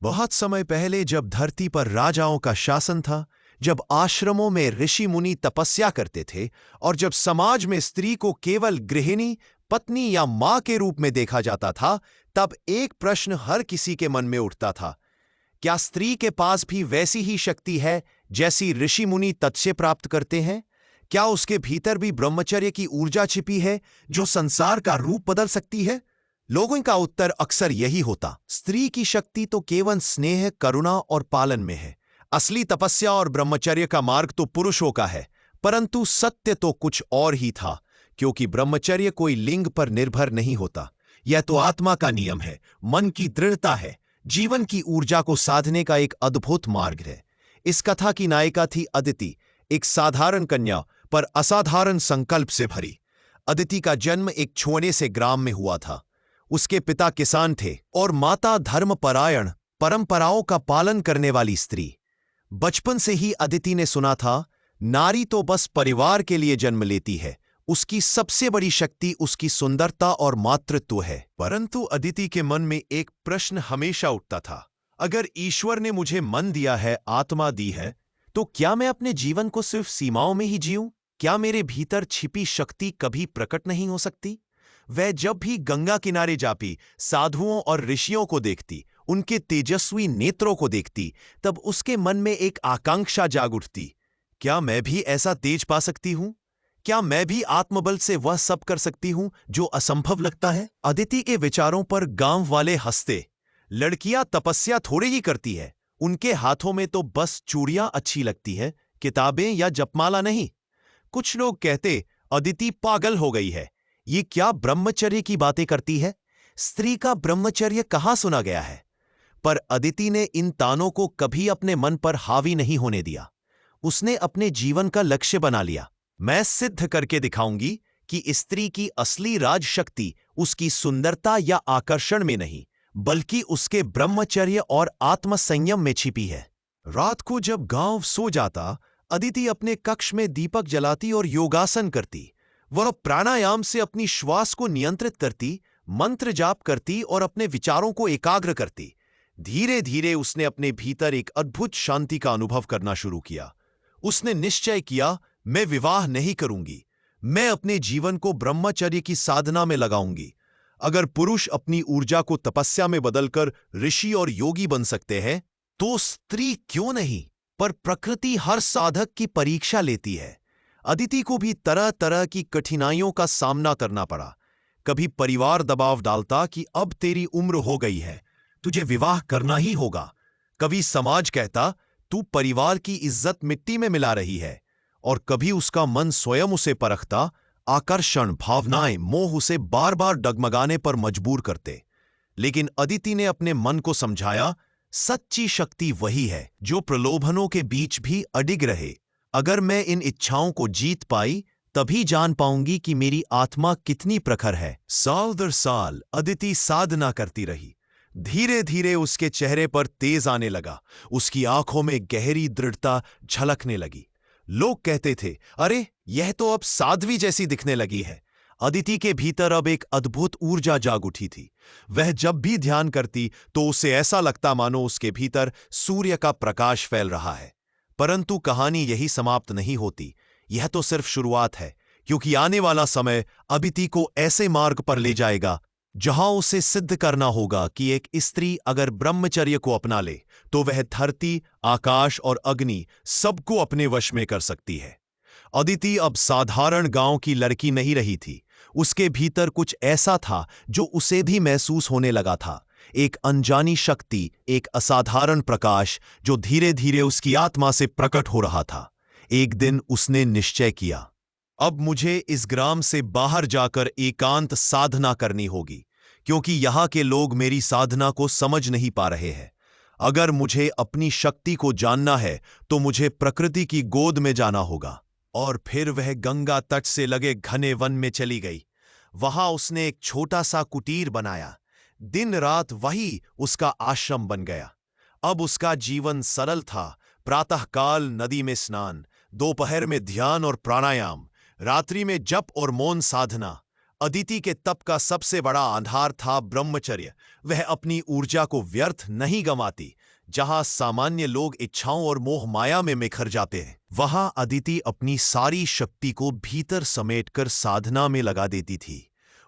बहुत समय पहले जब धरती पर राजाओं का शासन था, जब आश्रमों में ऋषि मुनि तपस्या करते थे और जब समाज में स्त्री को केवल गृहिणी, पत्नी या मां के रूप में देखा जाता था, तब एक प्रश्न हर किसी के मन में उठता था। क्या स्त्री के पास भी वैसी ही शक्ति है जैसी ऋषि मुनि तत्से प्राप्त करते हैं? क्या उसके भीतर भी ब्रह्मचर्य की ऊर्जा छिपी है जो संसार का रूप बदल सकती है? लोगों का उत्तर अक्सर यही होता, स्त्री की शक्ति तो केवल स्नेह, करुणा और पालन में है। असली तपस्या और ब्रह्मचर्य का मार्ग तो पुरुषों का है। परंतु सत्य तो कुछ और ही था, क्योंकि ब्रह्मचर्य कोई लिंग पर निर्भर नहीं होता। यह तो आत्मा का नियम है, मन की दृढ़ता है, जीवन की ऊर्जा को साधने का एक अद्भुत मार्ग है। इस कथा की नायिका थी अदिति, एक साधारण कन्या पर असाधारण संकल्प से भरी। अदिति का जन्म एक छोटे से ग्राम में हुआ था। उसके पिता किसान थे और माता धर्मपरायण, परंपराओं का पालन करने वाली स्त्री। बचपन से ही अदिति ने सुना था, नारी तो बस परिवार के लिए जन्म लेती है, उसकी सबसे बड़ी शक्ति उसकी सुंदरता और मातृत्व है। परंतु अदिति के मन में एक प्रश्न हमेशा उठता था, अगर ईश्वर ने मुझे मन दिया है, आत्मा दी है, तो क्या मैं अपने जीवन को सिर्फ सीमाओं में ही जीऊं? क्या मेरे भीतर छिपी शक्ति कभी प्रकट नहीं हो सकती? वह जब भी गंगा किनारे जाती, साधुओं और ऋषियों को देखती, उनके तेजस्वी नेत्रों को देखती, तब उसके मन में एक आकांक्षा जाग उठती, क्या मैं भी ऐसा तेज पा सकती हूं? क्या मैं भी आत्मबल से वह सब कर सकती हूं जो असंभव लगता है? अदिति के विचारों पर गांव वाले हंसते, लड़कियां तपस्या थोड़ी ही करती है, उनके हाथों में तो बस चूड़ियां अच्छी लगती है, किताबें या जपमाला नहीं। कुछ लोग कहते, अदिति पागल हो गई है, ये क्या ब्रह्मचर्य की बातें करती है? स्त्री का ब्रह्मचर्य कहाँ सुना गया है? पर अदिति ने इन तानों को कभी अपने मन पर हावी नहीं होने दिया। उसने अपने जीवन का लक्ष्य बना लिया, मैं सिद्ध करके दिखाऊंगी कि स्त्री की असली राजशक्ति उसकी सुंदरता या आकर्षण में नहीं, बल्कि उसके ब्रह्मचर्य और आत्मसंयम में छिपी है। रात को जब गांव सो जाता, अदिति अपने कक्ष में दीपक जलाती और योगासन करती। वह प्राणायाम से अपनी श्वास को नियंत्रित करती, मंत्र जाप करती और अपने विचारों को एकाग्र करती। धीरे धीरे उसने अपने भीतर एक अद्भुत शांति का अनुभव करना शुरू किया। उसने निश्चय किया, मैं विवाह नहीं करूंगी, मैं अपने जीवन को ब्रह्मचर्य की साधना में लगाऊंगी। अगर पुरुष अपनी ऊर्जा को तपस्या में बदलकर ऋषि और योगी बन सकते हैं, तो स्त्री क्यों नहीं? पर प्रकृति हर साधक की परीक्षा लेती है। अदिति को भी तरह तरह की कठिनाइयों का सामना करना पड़ा। कभी परिवार दबाव डालता कि अब तेरी उम्र हो गई है, तुझे विवाह करना ही होगा। कभी समाज कहता, तू परिवार की इज्जत मिट्टी में मिला रही है। और कभी उसका मन स्वयं उसे परखता, आकर्षण, भावनाएं, मोह उसे बार बार डगमगाने पर मजबूर करते। लेकिन अदिति ने अपने मन को समझाया, सच्ची शक्ति वही है जो प्रलोभनों के बीच भी अडिग रहे। अगर मैं इन इच्छाओं को जीत पाई, तभी जान पाऊंगी कि मेरी आत्मा कितनी प्रखर है। साल दर साल अदिति साधना करती रही। धीरे धीरे उसके चेहरे पर तेज आने लगा, उसकी आंखों में गहरी दृढ़ता झलकने लगी। लोग कहते थे, अरे यह तो अब साध्वी जैसी दिखने लगी है। अदिति के भीतर अब एक अद्भुत ऊर्जा जाग उठी थी। वह जब भी ध्यान करती तो उसे ऐसा लगता मानो उसके भीतर सूर्य का प्रकाश फैल रहा है। परंतु कहानी यही समाप्त नहीं होती। यह तो सिर्फ शुरुआत है, क्योंकि आने वाला समय अदिति को ऐसे मार्ग पर ले जाएगा जहां उसे सिद्ध करना होगा कि एक स्त्री अगर ब्रह्मचर्य को अपना ले तो वह धरती, आकाश और अग्नि सबको अपने वश में कर सकती है। अदिति अब साधारण गांव की लड़की नहीं रही थी। उसके भीतर कुछ ऐसा था जो उसे भी महसूस होने लगा था, एक अनजानी शक्ति, एक असाधारण प्रकाश जो धीरे धीरे उसकी आत्मा से प्रकट हो रहा था। एक दिन उसने निश्चय किया, अब मुझे इस ग्राम से बाहर जाकर एकांत साधना करनी होगी, क्योंकि यहाँ के लोग मेरी साधना को समझ नहीं पा रहे हैं। अगर मुझे अपनी शक्ति को जानना है तो मुझे प्रकृति की गोद में जाना होगा। और फिर वह गंगा तट से लगे घने वन में चली गई। वहां उसने एक छोटा सा कुटीर बनाया। दिन रात वही उसका आश्रम बन गया। अब उसका जीवन सरल था। प्रातःकाल नदी में स्नान, दोपहर में ध्यान और प्राणायाम, रात्रि में जप और मौन साधना। अदिति के तप का सबसे बड़ा आधार था ब्रह्मचर्य। वह अपनी ऊर्जा को व्यर्थ नहीं गंवाती। जहां सामान्य लोग इच्छाओं और मोह माया में बिखर जाते हैं, वहां अदिति अपनी सारी शक्ति को भीतर समेटकर साधना में लगा देती थी।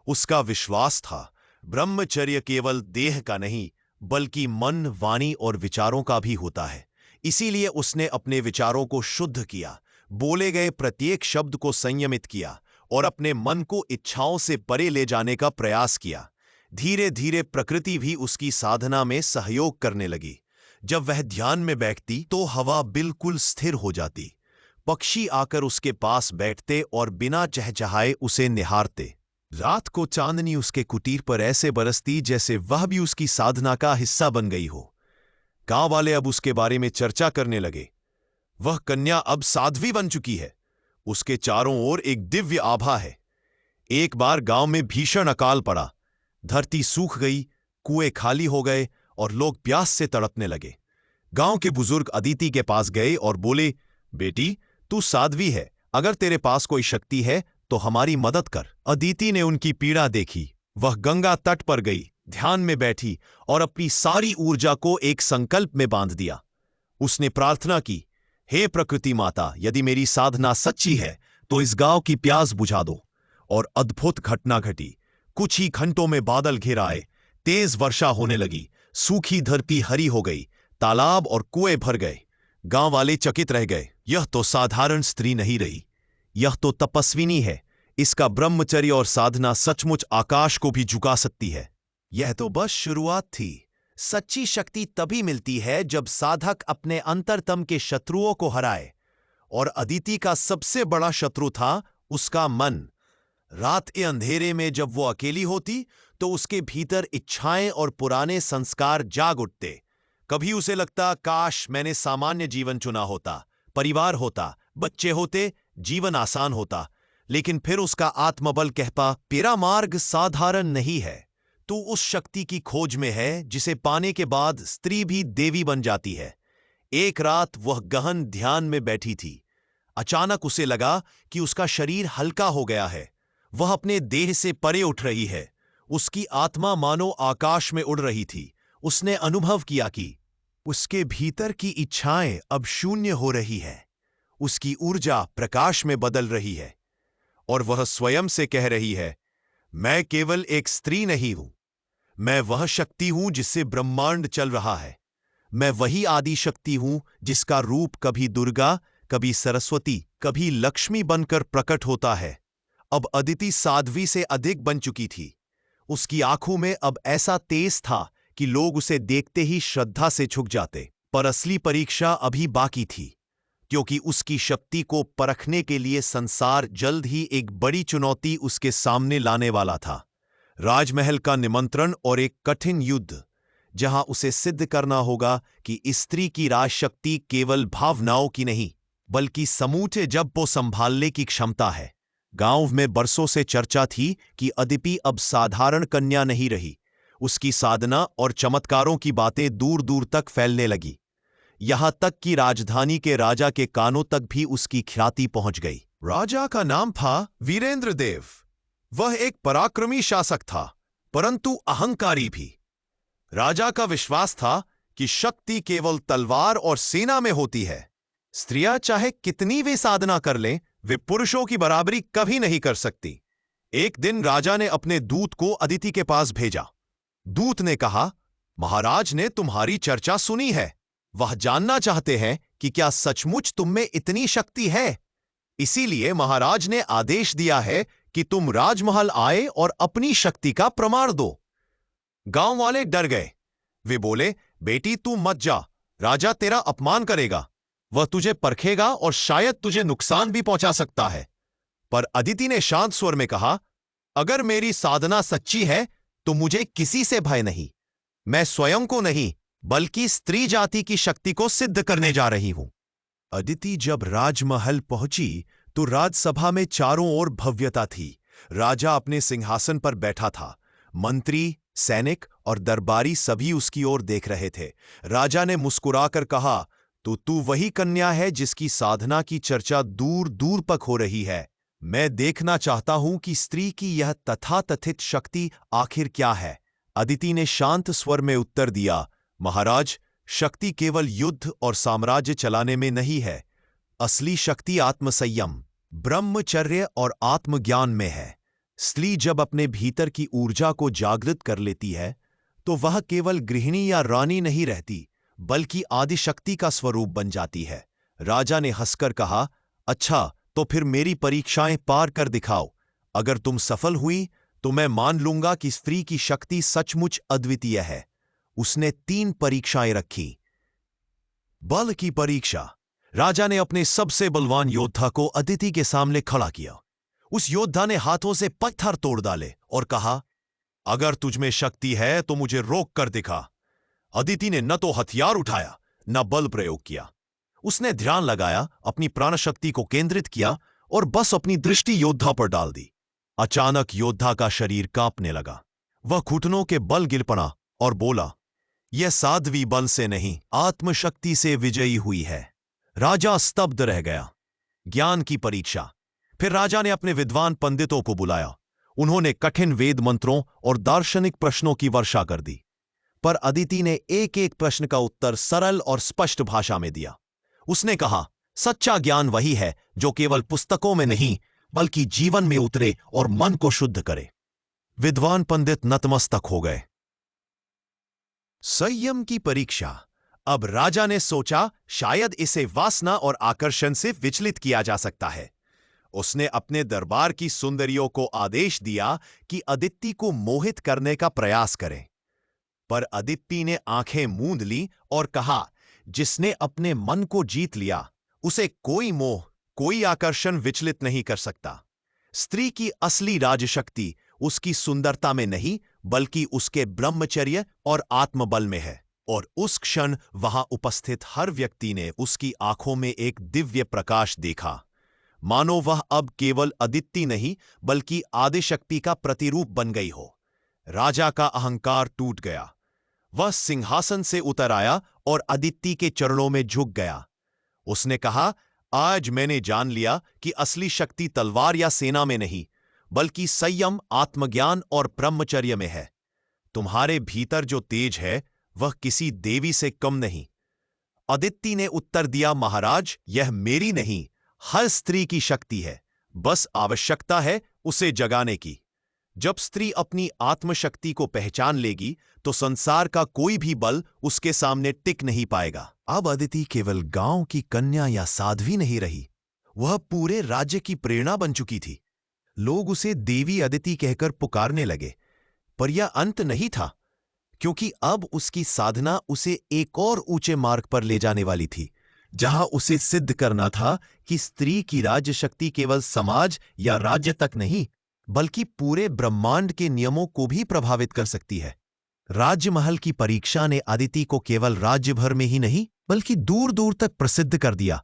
उसका विश्वास था ब्रह्मचर्य केवल देह का नहीं, बल्कि मन, वाणी और विचारों का भी होता है। इसीलिए उसने अपने विचारों को शुद्ध किया, बोले गए प्रत्येक शब्द को संयमित किया और अपने मन को इच्छाओं से परे ले जाने का प्रयास किया। धीरे धीरे प्रकृति भी उसकी साधना में सहयोग करने लगी। जब वह ध्यान में बैठती तो हवा बिल्कुल स्थिर हो जाती। पक्षी आकर उसके पास बैठते और बिना चहचहाए उसे निहारते। रात को चांदनी उसके कुटीर पर ऐसे बरसती जैसे वह भी उसकी साधना का हिस्सा बन गई हो। गांव वाले अब उसके बारे में चर्चा करने लगे। वह कन्या अब साध्वी बन चुकी है। उसके चारों ओर एक दिव्य आभा है। एक बार गांव में भीषण अकाल पड़ा। धरती सूख गई, कुएं खाली हो गए और लोग प्यास से तड़पने लगे। गांव के बुजुर्ग अदिति के पास गए और बोले, बेटी, तू साध्वी है, अगर तेरे पास कोई शक्ति है तो हमारी मदद कर। अदिति ने उनकी पीड़ा देखी। वह गंगा तट पर गई, ध्यान में बैठी और अपनी सारी ऊर्जा को एक संकल्प में बांध दिया। उसने प्रार्थना की, हे प्रकृति माता, यदि मेरी साधना सच्ची है तो इस गांव की प्यास बुझा दो। और अद्भुत घटना घटी। कुछ ही घंटों में बादल घिर आए, तेज वर्षा होने लगी, सूखी धरती हरी हो गई, तालाब और कुएं भर गए। गांव वाले चकित रह गए। यह तो साधारण स्त्री नहीं रही, यह तो तपस्विनी है। इसका ब्रह्मचर्य और साधना सचमुच आकाश को भी झुका सकती है। यह तो बस शुरुआत थी। सच्ची शक्ति तभी मिलती है जब साधक अपने अंतरतम के शत्रुओं को हराए। और अदिति का सबसे बड़ा शत्रु था उसका मन। रात के अंधेरे में जब वो अकेली होती तो उसके भीतर इच्छाएं और पुराने संस्कार जाग उठते। कभी उसे लगता, काश मैंने सामान्य जीवन चुना होता, परिवार होता, बच्चे होते, जीवन आसान होता। लेकिन फिर उसका आत्मबल कहता, तेरा मार्ग साधारण नहीं है। तू उस शक्ति की खोज में है जिसे पाने के बाद स्त्री भी देवी बन जाती है। एक रात वह गहन ध्यान में बैठी थी। अचानक उसे लगा कि उसका शरीर हल्का हो गया है। वह अपने देह से परे उठ रही है। उसकी आत्मा मानो आकाश में उड़ रही थी। उसने अनुभव किया कि उसके भीतर की इच्छाएं अब शून्य हो रही है। उसकी ऊर्जा प्रकाश में बदल रही है और वह स्वयं से कह रही है, मैं केवल एक स्त्री नहीं हूं, मैं वह शक्ति हूं जिससे ब्रह्मांड चल रहा है। मैं वही आदि शक्ति हूं जिसका रूप कभी दुर्गा, कभी सरस्वती, कभी लक्ष्मी बनकर प्रकट होता है। अब अदिति साध्वी से अधिक बन चुकी थी। उसकी आंखों में अब ऐसा तेज था कि लोग उसे देखते ही श्रद्धा से झुक जाते। पर असली परीक्षा अभी बाकी थी, क्योंकि उसकी शक्ति को परखने के लिए संसार जल्द ही एक बड़ी चुनौती उसके सामने लाने वाला था। राजमहल का निमंत्रण और एक कठिन युद्ध, जहां उसे सिद्ध करना होगा कि स्त्री की राजशक्ति केवल भावनाओं की नहीं, बल्कि समूचे जब को संभालने की क्षमता है। गांव में बरसों से चर्चा थी कि अदिति अब साधारण कन्या नहीं रही। उसकी साधना और चमत्कारों की बातें दूर दूर तक फैलने लगी। यहां तक कि राजधानी के राजा के कानों तक भी उसकी ख्याति पहुंच गई। राजा का नाम था वीरेंद्र देव। वह एक पराक्रमी शासक था, परंतु अहंकारी भी। राजा का विश्वास था कि शक्ति केवल तलवार और सेना में होती है। स्त्रियां चाहे कितनी भी साधना कर लें, वे पुरुषों की बराबरी कभी नहीं कर सकती। एक दिन राजा ने अपने दूत को अदिति के पास भेजा। दूत ने कहा, महाराज ने तुम्हारी चर्चा सुनी है। वह जानना चाहते हैं कि क्या सचमुच तुम में इतनी शक्ति है। इसीलिए महाराज ने आदेश दिया है कि तुम राजमहल आए और अपनी शक्ति का प्रमाण दो। गांव वाले डर गए। वे बोले, बेटी तू मत जा, राजा तेरा अपमान करेगा। वह तुझे परखेगा और शायद तुझे नुकसान भी पहुंचा सकता है। पर अदिति ने शांत स्वर में कहा, अगर मेरी साधना सच्ची है तो मुझे किसी से भय नहीं। मैं स्वयं को नहीं, बल्कि स्त्री जाति की शक्ति को सिद्ध करने जा रही हूं। अदिति जब राजमहल पहुंची तो राजसभा में चारों ओर भव्यता थी। राजा अपने सिंहासन पर बैठा था। मंत्री, सैनिक और दरबारी सभी उसकी ओर देख रहे थे। राजा ने मुस्कुराकर कहा, तो तू वही कन्या है जिसकी साधना की चर्चा दूर दूर तक हो रही है। मैं देखना चाहता हूं कि स्त्री की यह तथाकथित शक्ति आखिर क्या है। अदिति ने शांत स्वर में उत्तर दिया, महाराज, शक्ति केवल युद्ध और साम्राज्य चलाने में नहीं है। असली शक्ति आत्मसंयम, ब्रह्मचर्य और आत्मज्ञान में है। स्त्री जब अपने भीतर की ऊर्जा को जागृत कर लेती है तो वह केवल गृहिणी या रानी नहीं रहती, बल्कि आदिशक्ति का स्वरूप बन जाती है। राजा ने हंसकर कहा, अच्छा, तो फिर मेरी परीक्षाएं पार कर दिखाओ। अगर तुम सफल हुई तो मैं मान लूंगा कि स्त्री की शक्ति सचमुच अद्वितीय है। उसने 3 परीक्षाएं रखी। बल की परीक्षा। राजा ने अपने सबसे बलवान योद्धा को अदिति के सामने खड़ा किया। उस योद्धा ने हाथों से पत्थर तोड़ डाले और कहा, अगर तुझमें शक्ति है तो मुझे रोक कर दिखा। अदिति ने न तो हथियार उठाया न बल प्रयोग किया। उसने ध्यान लगाया, अपनी प्राण शक्ति को केंद्रित किया और बस अपनी दृष्टि योद्धा पर डाल दी। अचानक योद्धा का शरीर कांपने लगा। वह घुटनों के बल गिर पड़ा और बोला, यह साध्वी बल से नहीं, आत्मशक्ति से विजयी हुई है। राजा स्तब्ध रह गया। ज्ञान की परीक्षा। फिर राजा ने अपने विद्वान पंडितों को बुलाया। उन्होंने कठिन वेद मंत्रों और दार्शनिक प्रश्नों की वर्षा कर दी, पर अदिति ने एक एक प्रश्न का उत्तर सरल और स्पष्ट भाषा में दिया। उसने कहा, सच्चा ज्ञान वही है जो केवल पुस्तकों में नहीं बल्कि जीवन में उतरे और मन को शुद्ध करे। विद्वान पंडित नतमस्तक हो गए। संयम की परीक्षा। अब राजा ने सोचा, शायद इसे वासना और आकर्षण से विचलित किया जा सकता है। उसने अपने दरबार की सुंदरियों को आदेश दिया कि अदिति को मोहित करने का प्रयास करें। पर अदिति ने आंखें मूंद ली और कहा, जिसने अपने मन को जीत लिया उसे कोई मोह, कोई आकर्षण विचलित नहीं कर सकता। स्त्री की असली राजशक्ति उसकी सुंदरता में नहीं बल्कि उसके ब्रह्मचर्य और आत्मबल में है। और उस क्षण वहां उपस्थित हर व्यक्ति ने उसकी आंखों में एक दिव्य प्रकाश देखा, मानो वह अब केवल अदिति नहीं बल्कि आदिशक्ति का प्रतिरूप बन गई हो। राजा का अहंकार टूट गया। वह सिंहासन से उतर आया और अदिति के चरणों में झुक गया। उसने कहा, आज मैंने जान लिया कि असली शक्ति तलवार या सेना में नहीं बल्कि संयम, आत्मज्ञान और ब्रह्मचर्य में है। तुम्हारे भीतर जो तेज है वह किसी देवी से कम नहीं। अदिति ने उत्तर दिया, महाराज, यह मेरी नहीं, हर स्त्री की शक्ति है। बस आवश्यकता है उसे जगाने की। जब स्त्री अपनी आत्मशक्ति को पहचान लेगी तो संसार का कोई भी बल उसके सामने टिक नहीं पाएगा। अब अदिति केवल गांव की कन्या या साध्वी नहीं रही, वह पूरे राज्य की प्रेरणा बन चुकी थी। लोग उसे देवी अदिति कहकर पुकारने लगे। पर यह अंत नहीं था, क्योंकि अब उसकी साधना उसे एक और ऊंचे मार्ग पर ले जाने वाली थी, जहां उसे सिद्ध करना था कि स्त्री की राजशक्ति केवल समाज या राज्य तक नहीं बल्कि पूरे ब्रह्मांड के नियमों को भी प्रभावित कर सकती है। राजमहल की परीक्षा ने अदिति को केवल राज्य भर में ही नहीं बल्कि दूर दूर तक प्रसिद्ध कर दिया।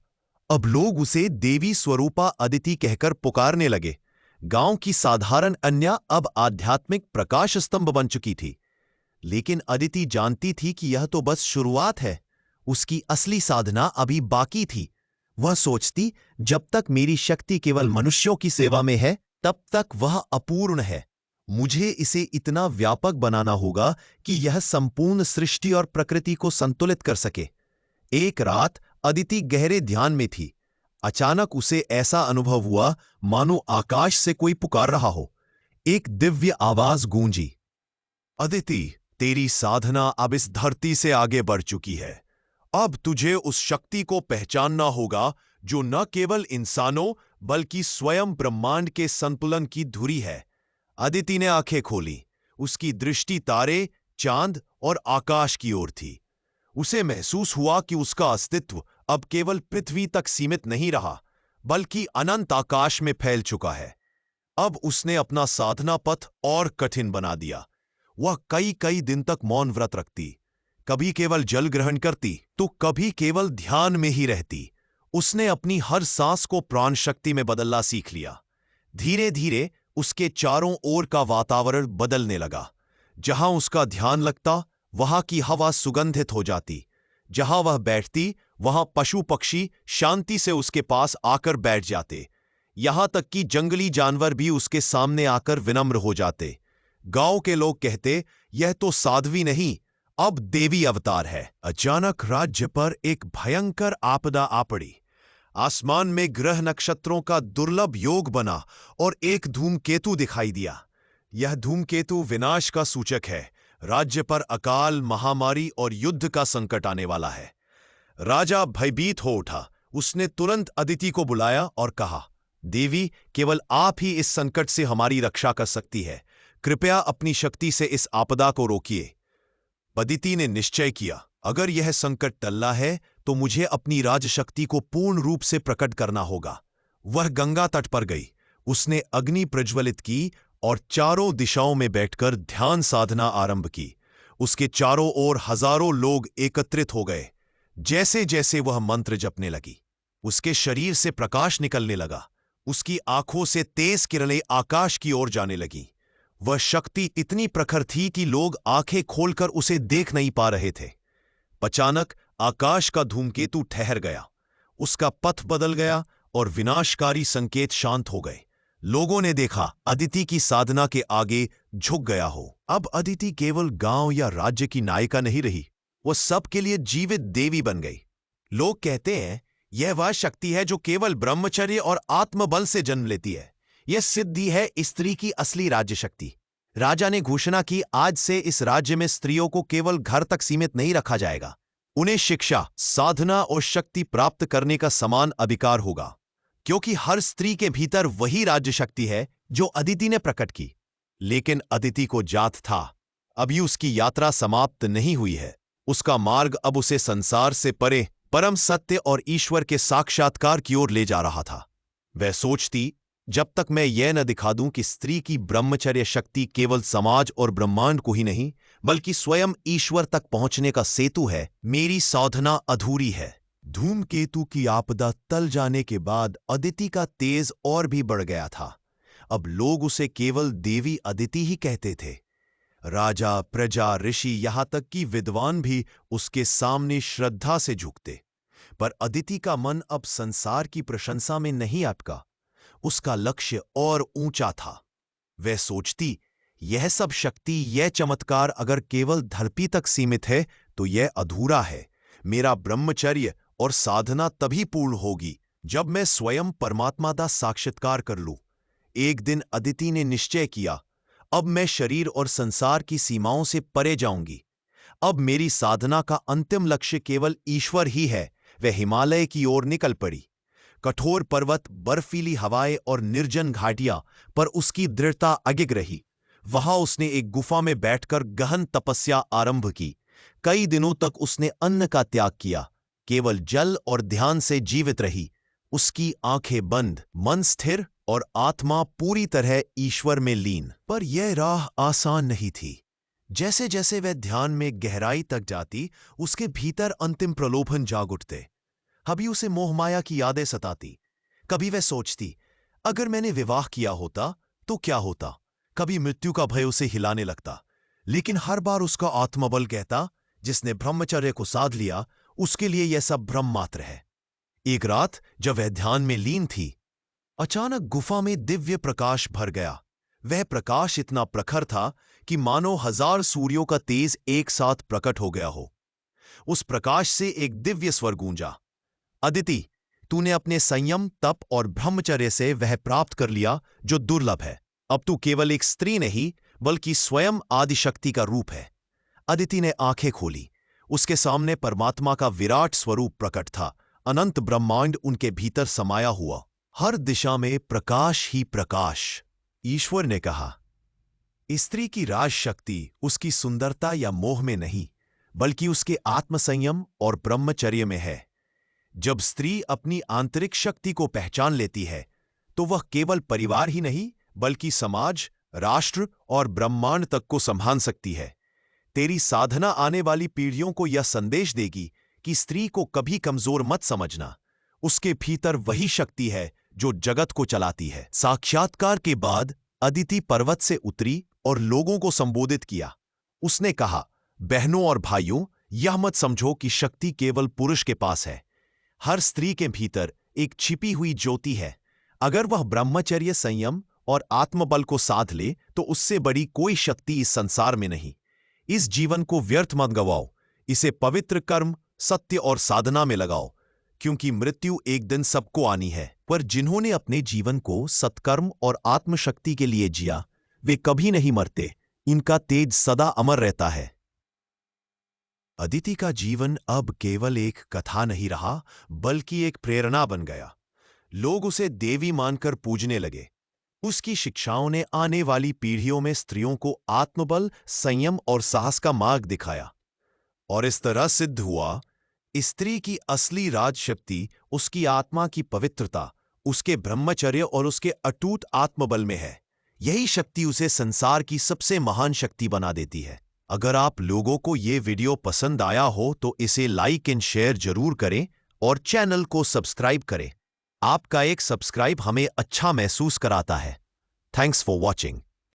अब लोग उसे देवी स्वरूपा अदिति कहकर पुकारने लगे। गांव की साधारण अन्या अब आध्यात्मिक प्रकाश स्तंभ बन चुकी थी। लेकिन अदिति जानती थी कि यह तो बस शुरुआत है, उसकी असली साधना अभी बाकी थी। वह सोचती, जब तक मेरी शक्ति केवल मनुष्यों की सेवा में है तब तक वह अपूर्ण है। मुझे इसे इतना व्यापक बनाना होगा कि यह संपूर्ण सृष्टि और प्रकृति को संतुलित कर सके। एक रात अदिति गहरे ध्यान में थी। अचानक उसे ऐसा अनुभव हुआ मानो आकाश से कोई पुकार रहा हो। एक दिव्य आवाज गूंजी, अदिति, तेरी साधना अब इस धरती से आगे बढ़ चुकी है। अब तुझे उस शक्ति को पहचानना होगा जो न केवल इंसानों बल्कि स्वयं ब्रह्मांड के संतुलन की धुरी है। अदिति ने आंखें खोली। उसकी दृष्टि तारे, चांद और आकाश की ओर थी। उसे महसूस हुआ कि उसका अस्तित्व अब केवल पृथ्वी तक सीमित नहीं रहा बल्कि अनंत आकाश में फैल चुका है। अब उसने अपना साधना पथ और कठिन बना दिया। वह कई कई दिन तक मौन व्रत रखती, कभी केवल जल ग्रहण करती तो कभी केवल ध्यान में ही रहती। उसने अपनी हर सांस को प्राण शक्ति में बदलना सीख लिया। धीरे धीरे उसके चारों ओर का वातावरण बदलने लगा। जहां उसका ध्यान लगता वहां की हवा सुगंधित हो जाती। जहां वह बैठती वहां पशु पक्षी शांति से उसके पास आकर बैठ जाते। यहां तक कि जंगली जानवर भी उसके सामने आकर विनम्र हो जाते। गांव के लोग कहते, यह तो साध्वी नहीं, अब देवी अवतार है। अचानक राज्य पर एक भयंकर आपदा आ पड़ी। आसमान में ग्रह नक्षत्रों का दुर्लभ योग बना और एक धूमकेतु दिखाई दिया। यह धूमकेतु विनाश का सूचक है। राज्य पर अकाल, महामारी और युद्ध का संकट आने वाला है। राजा भयभीत हो उठा। उसने तुरंत अदिति को बुलाया और कहा, देवी, केवल आप ही इस संकट से हमारी रक्षा कर सकती है। कृपया अपनी शक्ति से इस आपदा को रोकिए। अदिति ने निश्चय किया, अगर यह संकट टलना है तो मुझे अपनी राजशक्ति को पूर्ण रूप से प्रकट करना होगा। वह गंगा तट पर गई। उसने अग्नि प्रज्वलित की और चारों दिशाओं में बैठकर ध्यान साधना आरंभ की। उसके चारों ओर हजारों लोग एकत्रित हो गए। जैसे जैसे वह मंत्र जपने लगी, उसके शरीर से प्रकाश निकलने लगा। उसकी आंखों से तेज किरणें आकाश की ओर जाने लगीं। वह शक्ति इतनी प्रखर थी कि लोग आंखें खोलकर उसे देख नहीं पा रहे थे। अचानक आकाश का धूमकेतु ठहर गया। उसका पथ बदल गया और विनाशकारी संकेत शांत हो गए। लोगों ने देखा अदिति की साधना के आगे झुक गया हो। अब अदिति केवल गांव या राज्य की नायिका नहीं रही, वह सबके लिए जीवित देवी बन गई। लोग कहते हैं, यह वह शक्ति है जो केवल ब्रह्मचर्य और आत्मबल से जन्म लेती है। यह सिद्धि है स्त्री की असली राज्य शक्ति। राजा ने घोषणा की, आज से इस राज्य में स्त्रियों को केवल घर तक सीमित नहीं रखा जाएगा। उन्हें शिक्षा, साधना और शक्ति प्राप्त करने का समान अधिकार होगा, क्योंकि हर स्त्री के भीतर वही राज्य शक्ति है जो अदिति ने प्रकट की। लेकिन अदिति को जात था, अभी उसकी यात्रा समाप्त नहीं हुई है। उसका मार्ग अब उसे संसार से परे परम सत्य और ईश्वर के साक्षात्कार की ओर ले जा रहा था। वह सोचती, जब तक मैं यह न दिखा दूं कि स्त्री की ब्रह्मचर्य शक्ति केवल समाज और ब्रह्मांड को ही नहीं बल्कि स्वयं ईश्वर तक पहुंचने का सेतु है, मेरी साधना अधूरी है। धूमकेतु की आपदा टल जाने के बाद अदिति का तेज और भी बढ़ गया था। अब लोग उसे केवल देवी अदिति ही कहते थे। राजा, प्रजा, ऋषि, यहां तक कि विद्वान भी उसके सामने श्रद्धा से झुकते। पर अदिति का मन अब संसार की प्रशंसा में नहीं अटका। उसका लक्ष्य और ऊंचा था। वह सोचती, यह सब शक्ति, यह चमत्कार अगर केवल धरती तक सीमित है तो यह अधूरा है। मेरा ब्रह्मचर्य और साधना तभी पूर्ण होगी जब मैं स्वयं परमात्मा का साक्षात्कार कर लूं। एक दिन अदिति ने निश्चय किया, अब मैं शरीर और संसार की सीमाओं से परे जाऊंगी। अब मेरी साधना का अंतिम लक्ष्य केवल ईश्वर ही है। वह हिमालय की ओर निकल पड़ी। कठोर पर्वत, बर्फीली हवाएं और निर्जन घाटियां, पर उसकी दृढ़ता अडिग रही। वहां उसने एक गुफा में बैठकर गहन तपस्या आरंभ की। कई दिनों तक उसने अन्न का त्याग किया, केवल जल और ध्यान से जीवित रही। उसकी आंखें बंद, मन स्थिर और आत्मा पूरी तरह ईश्वर में लीन। पर यह राह आसान नहीं थी। जैसे जैसे वह ध्यान में गहराई तक जाती, उसके भीतर अंतिम प्रलोभन जाग उठते। कभी उसे मोहमाया की यादें सताती। कभी वह सोचती, अगर मैंने विवाह किया होता तो क्या होता। कभी मृत्यु का भय उसे हिलाने लगता। लेकिन हर बार उसका आत्मबल कहता, जिसने ब्रह्मचर्य को साध लिया उसके लिए यह सब भ्रम मात्र है। एक रात जब वह ध्यान में लीन थी, अचानक गुफा में दिव्य प्रकाश भर गया। वह प्रकाश इतना प्रखर था कि मानो 1000 सूर्यों का तेज एक साथ प्रकट हो गया हो। उस प्रकाश से एक दिव्य स्वर गूंजा, अदिति, तूने अपने संयम, तप और ब्रह्मचर्य से वह प्राप्त कर लिया जो दुर्लभ है। अब तू केवल एक स्त्री नहीं बल्कि स्वयं आदिशक्ति का रूप है। अदिति ने आंखें खोली। उसके सामने परमात्मा का विराट स्वरूप प्रकट था। अनंत ब्रह्मांड उनके भीतर समाया हुआ, हर दिशा में प्रकाश ही प्रकाश। ईश्वर ने कहा, स्त्री की राज शक्ति उसकी सुंदरता या मोह में नहीं बल्कि उसके आत्मसंयम और ब्रह्मचर्य में है। जब स्त्री अपनी आंतरिक शक्ति को पहचान लेती है तो वह केवल परिवार ही नहीं बल्कि समाज, राष्ट्र और ब्रह्मांड तक को संभाल सकती है। तेरी साधना आने वाली पीढ़ियों को यह संदेश देगी कि स्त्री को कभी कमजोर मत समझना। उसके भीतर वही शक्ति है जो जगत को चलाती है। साक्षात्कार के बाद अदिति पर्वत से उतरी और लोगों को संबोधित किया। उसने कहा, बहनों और भाइयों, यह मत समझो कि शक्ति केवल पुरुष के पास है। हर स्त्री के भीतर एक छिपी हुई ज्योति है। अगर वह ब्रह्मचर्य, संयम और आत्मबल को साध ले तो उससे बड़ी कोई शक्ति इस संसार में नहीं। इस जीवन को व्यर्थ मत गवाओ, इसे पवित्र कर्म, सत्य और साधना में लगाओ, क्योंकि मृत्यु एक दिन सबको आनी है। पर जिन्होंने अपने जीवन को सत्कर्म और आत्मशक्ति के लिए जिया, वे कभी नहीं मरते, इनका तेज सदा अमर रहता है। अदिति का जीवन अब केवल एक कथा नहीं रहा, बल्कि एक प्रेरणा बन गया। लोग उसे देवी मानकर पूजने लगे। उसकी शिक्षाओं ने आने वाली पीढ़ियों में स्त्रियों को आत्मबल, संयम और साहस का मार्ग दिखाया। और इस तरह सिद्ध हुआ, स्त्री की असली राजशक्ति उसकी आत्मा की पवित्रता, उसके ब्रह्मचर्य और उसके अटूट आत्मबल में है। यही शक्ति उसे संसार की सबसे महान शक्ति बना देती है। अगर आप लोगों को ये वीडियो पसंद आया हो तो इसे लाइक एंड शेयर जरूर करें और चैनल को सब्सक्राइब करें। आपका एक सब्सक्राइब हमें अच्छा महसूस कराता है। Thanks for watching.